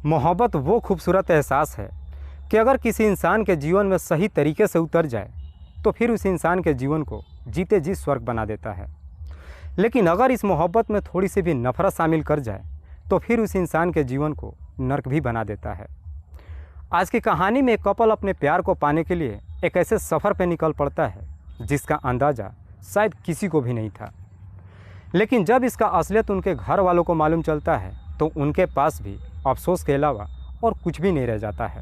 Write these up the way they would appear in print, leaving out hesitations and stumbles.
मोहब्बत वो खूबसूरत एहसास है कि अगर किसी इंसान के जीवन में सही तरीके से उतर जाए तो फिर उस इंसान के जीवन को जीते जी स्वर्ग बना देता है। लेकिन अगर इस मोहब्बत में थोड़ी सी भी नफरत शामिल कर जाए तो फिर उस इंसान के जीवन को नर्क भी बना देता है। आज की कहानी में एक कपल अपने प्यार को पाने के लिए एक ऐसे सफ़र पर निकल पड़ता है जिसका अंदाज़ा शायद किसी को भी नहीं था। लेकिन जब इसका असलियत उनके घर वालों को मालूम चलता है तो उनके पास भी अफसोस के अलावा और कुछ भी नहीं रह जाता है।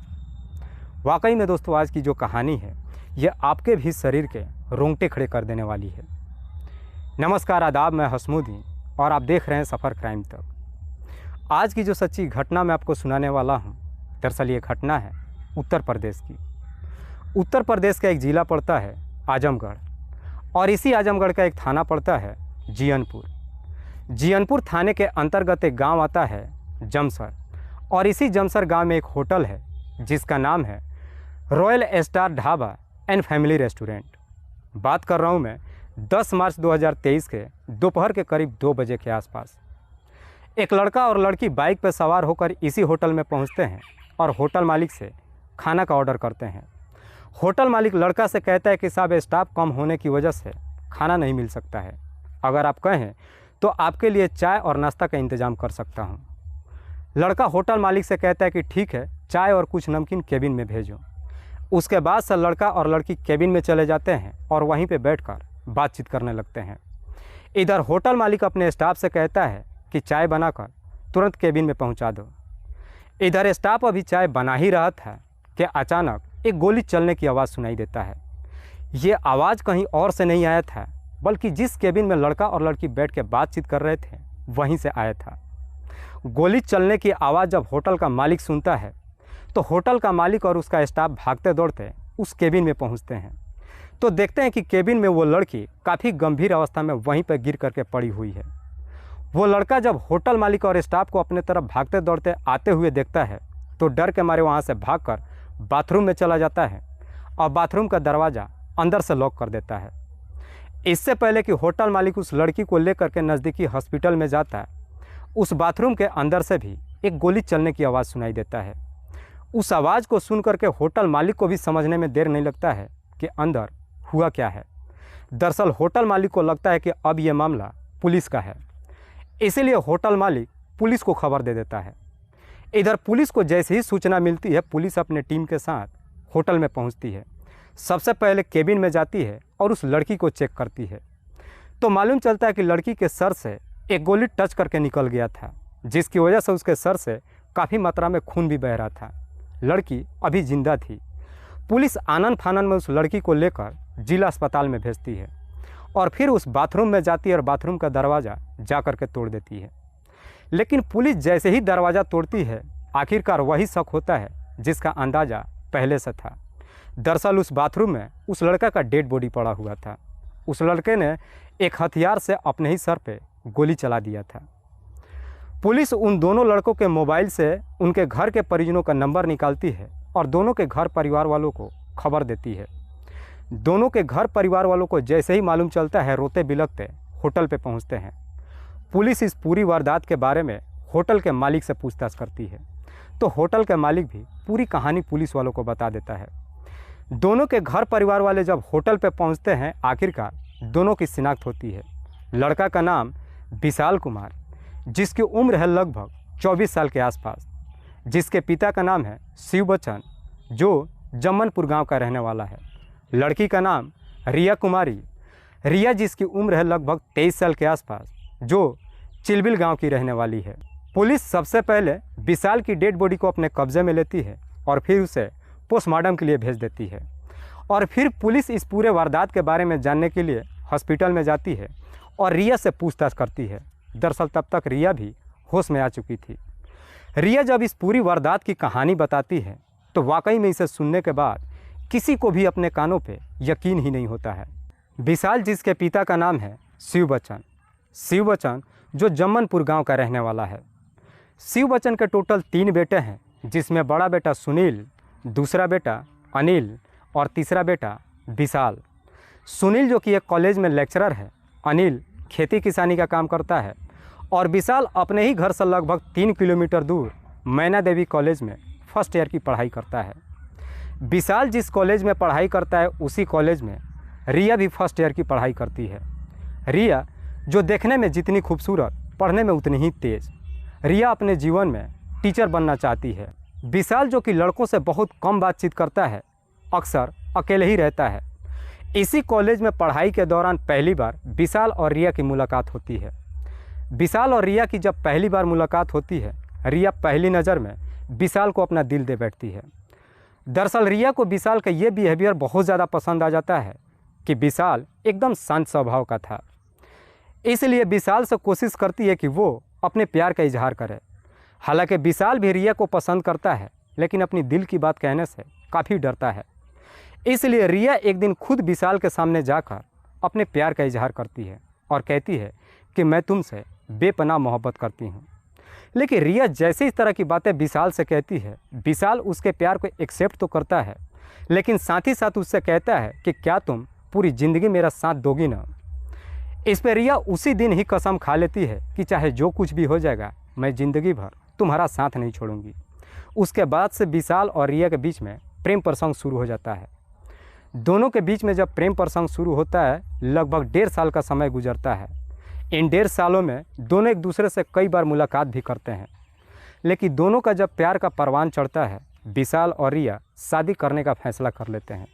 वाकई में दोस्तों, आज की जो कहानी है ये आपके भी शरीर के रोंगटे खड़े कर देने वाली है। नमस्कार, आदाब, मैं हसमुद्दीन और आप देख रहे हैं सफ़र क्राइम तक। आज की जो सच्ची घटना मैं आपको सुनाने वाला हूँ, दरअसल ये घटना है उत्तर प्रदेश की। उत्तर प्रदेश का एक ज़िला पड़ता है आजमगढ़ और इसी आजमगढ़ का एक थाना पड़ता है जीयनपुर। जीयनपुर थाने के अंतर्गत एक गांव आता है जमसर और इसी जमसर गांव में एक होटल है जिसका नाम है royal star dhaba and family restaurant. बात कर रहा हूं मैं 10 मार्च 2023 के दोपहर के करीब 2 बजे के आसपास। एक लड़का और लड़की बाइक पर सवार होकर इसी होटल में पहुंचते हैं और होटल मालिक से खाना का ऑर्डर करते हैं। होटल मालिक लड़का से कहता है कि साहब, स्टाफ कम होने की वजह से खाना नहीं मिल सकता है, अगर आप कहें तो आपके लिए चाय और नाश्ता का इंतज़ाम कर सकता हूं। लड़का होटल मालिक से कहता है कि ठीक है, चाय और कुछ नमकीन केबिन में भेजो। उसके बाद से लड़का और लड़की केबिन में चले जाते हैं और वहीं पे बैठकर बातचीत करने लगते हैं। इधर होटल मालिक अपने स्टाफ से कहता है कि चाय बनाकर तुरंत केबिन में पहुंचा दो। इधर स्टाफ अभी चाय बना ही रहा था कि अचानक एक गोली चलने की आवाज़ सुनाई देता है। ये आवाज़ कहीं और से नहीं आया था, बल्कि जिस केबिन में लड़का और लड़की बैठ के बातचीत कर रहे थे वहीं से आया था। गोली चलने की आवाज़ जब होटल का मालिक सुनता है तो होटल का मालिक और उसका स्टाफ भागते दौड़ते उस केबिन में पहुंचते हैं तो देखते हैं कि केबिन में वो लड़की काफ़ी गंभीर अवस्था में वहीं पर गिर करके पड़ी हुई है। वो लड़का जब होटल मालिक और स्टाफ को अपने तरफ भागते दौड़ते आते हुए देखता है तो डर के मारे वहाँ से भागकर बाथरूम में चला जाता है और बाथरूम का दरवाज़ा अंदर से लॉक कर देता है। इससे पहले कि होटल मालिक उस लड़की को लेकर के नज़दीकी हॉस्पिटल में जाता है, उस बाथरूम के अंदर से भी एक गोली चलने की आवाज़ सुनाई देता है। उस आवाज़ को सुन करके होटल मालिक को भी समझने में देर नहीं लगता है कि अंदर हुआ क्या है। दरअसल होटल मालिक को लगता है कि अब ये मामला पुलिस का है, इसीलिए होटल मालिक पुलिस को खबर दे देता है। इधर पुलिस को जैसे ही सूचना मिलती है, पुलिस अपने टीम के साथ होटल में पहुँचती है। सबसे पहले केबिन में जाती है और उस लड़की को चेक करती है तो मालूम चलता है कि लड़की के सर से एक गोली टच करके निकल गया था, जिसकी वजह से उसके सर से काफ़ी मात्रा में खून भी बह रहा था। लड़की अभी जिंदा थी। पुलिस आनन फानन में उस लड़की को लेकर जिला अस्पताल में भेजती है और फिर उस बाथरूम में जाती है और बाथरूम का दरवाज़ा जा कर के तोड़ देती है। लेकिन पुलिस जैसे ही दरवाज़ा तोड़ती है, आखिरकार वही शक होता है जिसका अंदाज़ा पहले से था। दरअसल उस बाथरूम में उस लड़का का डेड बॉडी पड़ा हुआ था। उस लड़के ने एक हथियार से अपने ही सर पे गोली चला दिया था। पुलिस उन दोनों लड़कों के मोबाइल से उनके घर के परिजनों का नंबर निकालती है और दोनों के घर परिवार वालों को खबर देती है। दोनों के घर परिवार वालों को जैसे ही मालूम चलता है, रोते बिलखते होटल पे पहुंचते हैं। पुलिस इस पूरी वारदात के बारे में होटल के मालिक से पूछताछ करती है तो होटल के मालिक भी पूरी कहानी पुलिस वालों को बता देता है। दोनों के घर परिवार वाले जब होटल पे पहुंचते हैं, आखिरकार दोनों की शिनाख्त होती है। लड़का का नाम विशाल कुमार, जिसकी उम्र है लगभग 24 साल के आसपास, जिसके पिता का नाम है शिव बच्चन, जो जमनपुर गांव का रहने वाला है। लड़की का नाम रिया कुमारी, रिया जिसकी उम्र है लगभग 23 साल के आसपास, जो चिलबिल गांव की रहने वाली है। पुलिस सबसे पहले विशाल की डेड बॉडी को अपने कब्जे में लेती है और फिर उसे पोस्टमार्टम के लिए भेज देती है। और फिर पुलिस इस पूरे वारदात के बारे में जानने के लिए हॉस्पिटल में जाती है और रिया से पूछताछ करती है। दरअसल तब तक रिया भी होश में आ चुकी थी। रिया जब इस पूरी वारदात की कहानी बताती है तो वाकई में इसे सुनने के बाद किसी को भी अपने कानों पे यकीन ही नहीं होता है। विशाल जिसके पिता का नाम है शिव बच्चन जो जमनपुर गांव का रहने वाला है। शिव बच्चन के टोटल 3 बेटे हैं, जिसमें बड़ा बेटा सुनील, दूसरा बेटा अनिल और तीसरा बेटा विशाल। सुनील जो कि एक कॉलेज में लेक्चरर है, अनिल खेती किसानी का काम करता है और विशाल अपने ही घर से लगभग 3 किलोमीटर दूर मैना देवी कॉलेज में फर्स्ट ईयर की पढ़ाई करता है। विशाल जिस कॉलेज में पढ़ाई करता है उसी कॉलेज में रिया भी फर्स्ट ईयर की पढ़ाई करती है। रिया जो देखने में जितनी खूबसूरत, पढ़ने में उतनी ही तेज़। रिया अपने जीवन में टीचर बनना चाहती है। विशाल जो कि लड़कों से बहुत कम बातचीत करता है, अक्सर अकेले ही रहता है। इसी कॉलेज में पढ़ाई के दौरान पहली बार विशाल और रिया की मुलाकात होती है। विशाल और रिया की जब पहली बार मुलाकात होती है, रिया पहली नज़र में विशाल को अपना दिल दे बैठती है। दरअसल रिया को विशाल का ये बिहेवियर बहुत ज़्यादा पसंद आ जाता है कि विशाल एकदम शांत स्वभाव का था। इसलिए विशाल से कोशिश करती है कि वो अपने प्यार का इजहार करे। हालांकि विशाल भी रिया को पसंद करता है, लेकिन अपनी दिल की बात कहने से काफ़ी डरता है। इसलिए रिया एक दिन खुद विशाल के सामने जाकर अपने प्यार का इजहार करती है और कहती है कि मैं तुमसे बेपनाह मोहब्बत करती हूँ। लेकिन रिया जैसे इस तरह की बातें विशाल से कहती है, विशाल उसके प्यार को एक्सेप्ट तो करता है, लेकिन साथ ही साथ उससे कहता है कि क्या तुम पूरी ज़िंदगी मेरा साथ दोगी ना। इस पर रिया उसी दिन ही कसम खा लेती है कि चाहे जो कुछ भी हो जाएगा, मैं ज़िंदगी भर तुम्हारा साथ नहीं छोड़ूंगी। उसके बाद से विशाल और रिया के बीच में प्रेम प्रसंग शुरू हो जाता है। दोनों के बीच में जब प्रेम प्रसंग शुरू होता है, लगभग 1.5 साल का समय गुजरता है। इन 1.5 सालों में दोनों एक दूसरे से कई बार मुलाकात भी करते हैं। लेकिन दोनों का जब प्यार का परवान चढ़ता है, विशाल और रिया शादी करने का फैसला कर लेते हैं।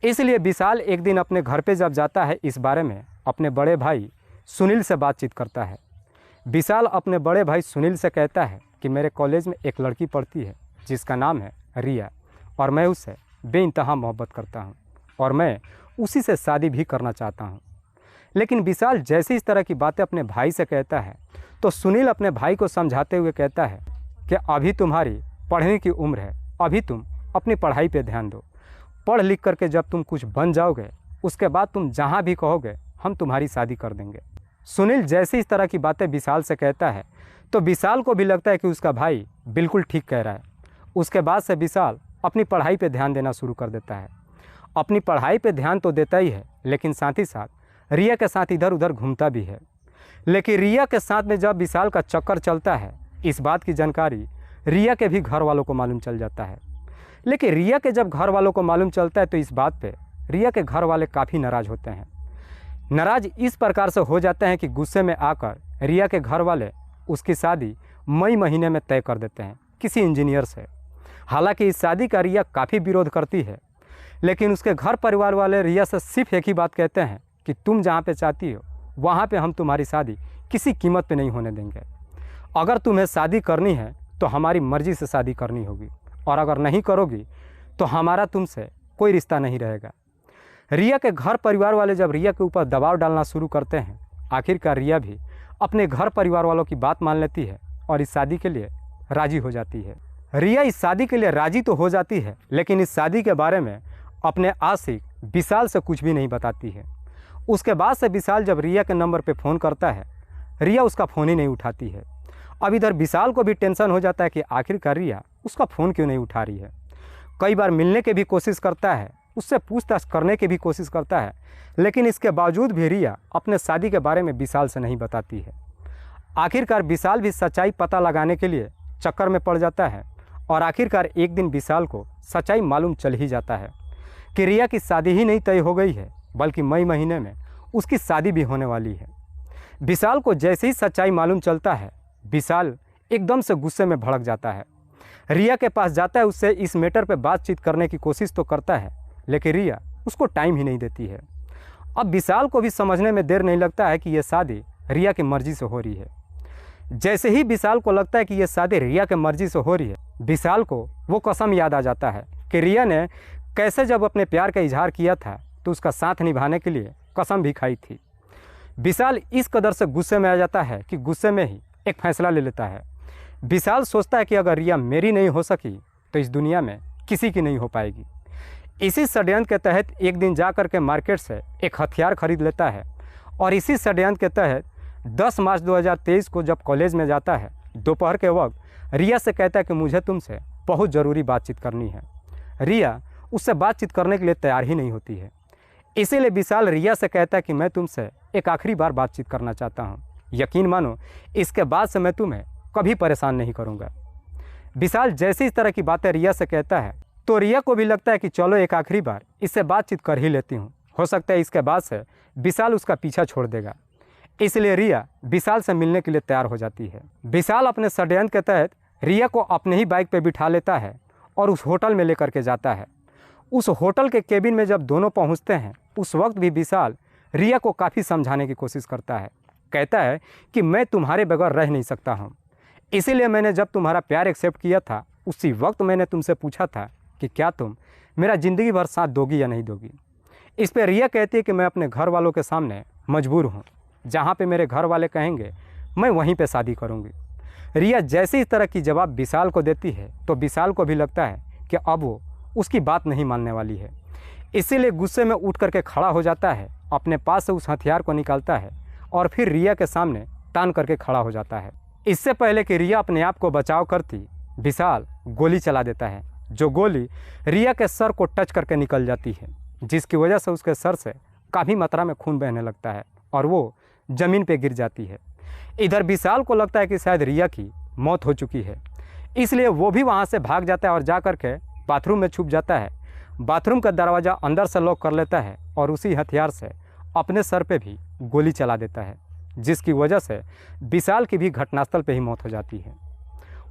इसलिए विशाल एक दिन अपने घर पे जब जाता है, इस बारे में अपने बड़े भाई सुनील से बातचीत करता है। विशाल अपने बड़े भाई सुनील से कहता है कि मेरे कॉलेज में एक लड़की पढ़ती है जिसका नाम है रिया, और मैं उससे बेइंतहा मोहब्बत करता हूँ और मैं उसी से शादी भी करना चाहता हूँ। लेकिन विशाल जैसे इस तरह की बातें अपने भाई से कहता है, तो सुनील अपने भाई को समझाते हुए कहता है कि अभी तुम्हारी पढ़ने की उम्र है, अभी तुम अपनी पढ़ाई पे ध्यान दो। पढ़ लिख करके जब तुम कुछ बन जाओगे, उसके बाद तुम जहाँ भी कहोगे हम तुम्हारी शादी कर देंगे। सुनील जैसे इस तरह की बातें विशाल से कहता है, तो विशाल को भी लगता है कि उसका भाई बिल्कुल ठीक कह रहा है। उसके बाद से विशाल अपनी पढ़ाई पे ध्यान देना शुरू कर देता है। अपनी पढ़ाई पे ध्यान तो देता ही है, लेकिन साथ ही साथ रिया के साथ इधर उधर घूमता भी है। लेकिन रिया के साथ में जब विशाल का चक्कर चलता है, इस बात की जानकारी रिया के भी घर वालों को मालूम चल जाता है। लेकिन रिया के जब घर वालों को मालूम चलता है, तो इस बात पे रिया के घर वाले काफ़ी नाराज़ होते हैं। नाराज़ इस प्रकार से हो जाते हैं कि गुस्से में आकर रिया के घर वाले उसकी शादी मई महीने में तय कर देते हैं किसी इंजीनियर से। हालांकि इस शादी का रिया काफ़ी विरोध करती है, लेकिन उसके घर परिवार वाले रिया से सिर्फ एक ही बात कहते हैं कि तुम जहाँ पे चाहती हो वहाँ पे हम तुम्हारी शादी किसी कीमत पे नहीं होने देंगे। अगर तुम्हें शादी करनी है तो हमारी मर्ज़ी से शादी करनी होगी, और अगर नहीं करोगी तो हमारा तुमसे कोई रिश्ता नहीं रहेगा। रिया के घर परिवार वाले जब रिया के ऊपर दबाव डालना शुरू करते हैं, आखिरकार रिया भी अपने घर परिवार वालों की बात मान लेती है और इस शादी के लिए राज़ी हो जाती है। रिया इस शादी के लिए राज़ी तो हो जाती है, लेकिन इस शादी के बारे में अपने आशिक विशाल से कुछ भी नहीं बताती है। उसके बाद से विशाल जब रिया के नंबर पे फ़ोन करता है, रिया उसका फ़ोन ही नहीं उठाती है। अब इधर विशाल को भी टेंशन हो जाता है कि आखिरकार रिया उसका फ़ोन क्यों नहीं उठा रही है। कई बार मिलने की भी कोशिश करता है, उससे पूछताछ करने की भी कोशिश करता है, लेकिन इसके बावजूद भी रिया अपने शादी के बारे में विशाल से नहीं बताती है। आखिरकार विशाल भी सच्चाई पता लगाने के लिए चक्कर में पड़ जाता है, और आखिरकार एक दिन विशाल को सच्चाई मालूम चल ही जाता है कि रिया की शादी ही नहीं तय हो गई है, बल्कि मई महीने में उसकी शादी भी होने वाली है। विशाल को जैसे ही सच्चाई मालूम चलता है, विशाल एकदम से गुस्से में भड़क जाता है। रिया के पास जाता है, उससे इस मैटर पे बातचीत करने की कोशिश तो करता है, लेकिन रिया उसको टाइम ही नहीं देती है। अब विशाल को भी समझने में देर नहीं लगता है कि यह शादी रिया की मर्ज़ी से हो रही है। जैसे ही विशाल को लगता है कि यह शादी रिया के मर्ज़ी से हो रही है, विशाल को वो कसम याद आ जाता है कि रिया ने कैसे जब अपने प्यार का इजहार किया था तो उसका साथ निभाने के लिए कसम भी खाई थी। विशाल इस कदर से गुस्से में आ जाता है कि गुस्से में ही एक फ़ैसला ले लेता है। विशाल सोचता है कि अगर रिया मेरी नहीं हो सकी तो इस दुनिया में किसी की नहीं हो पाएगी। इसी षड्यंत्र के तहत एक दिन जा कर के मार्केट से एक हथियार खरीद लेता है, और इसी षड्यंत्र के तहत 10 मार्च 2023 को जब कॉलेज में जाता है, दोपहर के वक्त रिया से कहता है कि मुझे तुमसे बहुत ज़रूरी बातचीत करनी है। रिया उससे बातचीत करने के लिए तैयार ही नहीं होती है। इसीलिए विशाल रिया से कहता है कि मैं तुमसे एक आखिरी बार बातचीत करना चाहता हूँ, यकीन मानो इसके बाद से मैं तुम्हें कभी परेशान नहीं करूँगा। विशाल जैसे इस तरह की बातें रिया से कहता है तो रिया को भी लगता है कि चलो एक आखिरी बार इससे बातचीत कर ही लेती हूँ, हो सकता है इसके बाद से विशाल उसका पीछा छोड़ देगा। इसलिए रिया विशाल से मिलने के लिए तैयार हो जाती है। विशाल अपने षड्यंत्र के तहत रिया को अपने ही बाइक पर बिठा लेता है और उस होटल में लेकर के जाता है। उस होटल के केबिन में जब दोनों पहुंचते हैं उस वक्त भी विशाल रिया को काफ़ी समझाने की कोशिश करता है। कहता है कि मैं तुम्हारे बगैर रह नहीं सकता हूँ, इसीलिए मैंने जब तुम्हारा प्यार एक्सेप्ट किया था उसी वक्त मैंने तुमसे पूछा था कि क्या तुम मेरा ज़िंदगी भर साथ दोगी या नहीं दोगी। इस पर रिया कहती है कि मैं अपने घर वालों के सामने मजबूर हूँ, जहाँ पे मेरे घर वाले कहेंगे मैं वहीं पे शादी करूँगी। रिया जैसे इस तरह की जवाब विशाल को देती है तो विशाल को भी लगता है कि अब वो उसकी बात नहीं मानने वाली है। इसीलिए गुस्से में उठ करके खड़ा हो जाता है, अपने पास से उस हथियार को निकालता है और फिर रिया के सामने तान करके खड़ा हो जाता है। इससे पहले कि रिया अपने आप को बचाव करती, विशाल गोली चला देता है, जो गोली रिया के सर को टच करके निकल जाती है, जिसकी वजह से उसके सर से काफ़ी मात्रा में खून बहने लगता है और वो ज़मीन पे गिर जाती है। इधर विशाल को लगता है कि शायद रिया की मौत हो चुकी है, इसलिए वो भी वहाँ से भाग जाता है और जा कर के बाथरूम में छुप जाता है। बाथरूम का दरवाज़ा अंदर से लॉक कर लेता है और उसी हथियार से अपने सर पे भी गोली चला देता है, जिसकी वजह से विशाल की भी घटनास्थल पे ही मौत हो जाती है।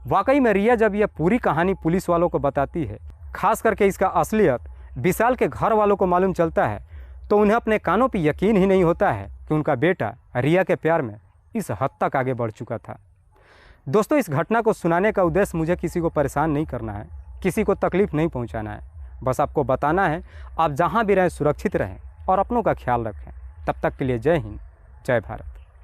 वाकई में रिया जब यह पूरी कहानी पुलिस वालों को बताती है, खास करके इसका असलियत विशाल के घर वालों को मालूम चलता है, तो उन्हें अपने कानों पर यकीन ही नहीं होता है कि उनका बेटा रिया के प्यार में इस हद तक आगे बढ़ चुका था। दोस्तों, इस घटना को सुनाने का उद्देश्य मुझे किसी को परेशान नहीं करना है, किसी को तकलीफ़ नहीं पहुंचाना है, बस आपको बताना है आप जहां भी रहें सुरक्षित रहें और अपनों का ख्याल रखें। तब तक के लिए जय हिंद, जय भारत।